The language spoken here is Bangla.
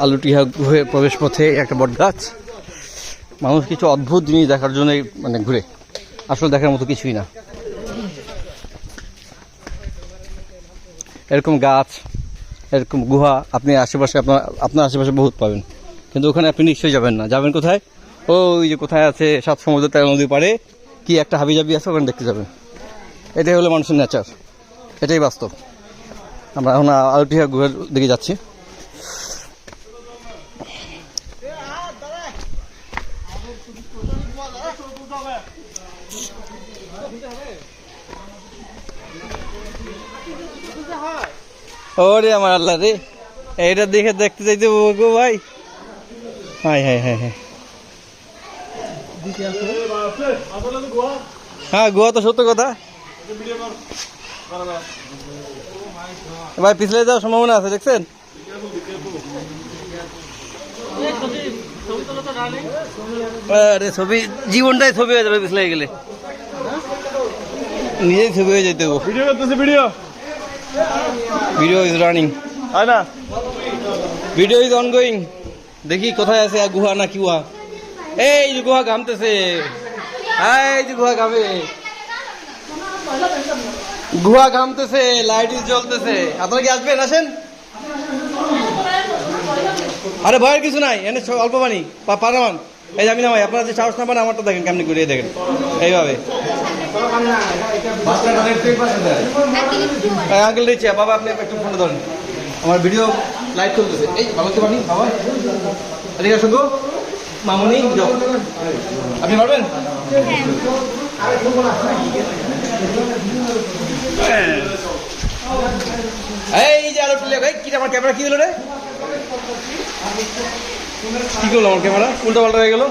আলুটিয়া গুহের প্রবেশ পথে একটা বট গাছ। মানুষ কিছু অদ্ভুত জিনিস দেখার জন্য মানে ঘুরে, আসলে দেখার মতো কিছুই না। এরকম গাছ, এরকম গুহা আপনি আশেপাশে আপনার আশেপাশে বহুত পাবেন, কিন্তু ওখানে আপনি নিশ্চয়ই যাবেন না। যাবেন কোথায়? ওই যে কোথায় আছে 7 সমুদ্র 13 নদীর পাড়ে কি একটা হাবিজাবি আছে, ওখানে দেখতে যাবেন। এটাই হলো মানুষের নেচার, এটাই বাস্তব। আমরা এখন আলুটিয়া গুহার দিকে যাচ্ছি। ওরে আমার আল্লাহ রে, এইটা দেখে দেখতে চাইতে গো ভাই। হাই হাই হাই হাই, হ্যাঁ গোয়া তো সত্য কথা ভাই। পিছলে যাওয়ার সম্ভাবনা আছে, দেখছেন? আরে ছবি, জীবনটাই ছবি হয়ে যাবে পিছলে গেলে, নিজেই ছবি হয়ে যেতে। ভিডিও করতেছে, ভিডিও ইজ রানিং, হয় না? Video is ongoing. দেখি কোথায় আছে গুহা না কি গুহা। এই যে গুহা ঘামতেছে, এই যে গুহা ঘামে, গুহা ঘামতেছে, লাইট জ্বলতেছে। আপনারা কি আসবেন? আসেন। আরে ভয়ের কিছু নাই, এনে অল্প পানি পারামান। এই যে আমি নামাই, আপনারা যে সাহস না পান আমারটা দেখেন কেমনি ঘুরিয়ে দেখেন এইভাবে। আঙ্কেল দিচ্ছে বাবা, আপনি একটু ফোনটা ধরেন, আমার ভিডিও লাইভ চলতেছে। এই বাবাকে পানি বাবা, এদিকে আসুন গো মামুনি, আপনি পারবেন? এই যে আলো তুলে, কি আমার ক্যামেরা কি হলো রে? কি করলো আমার ক্যামেরা? উল্টো পাল্টা হয়ে গেল।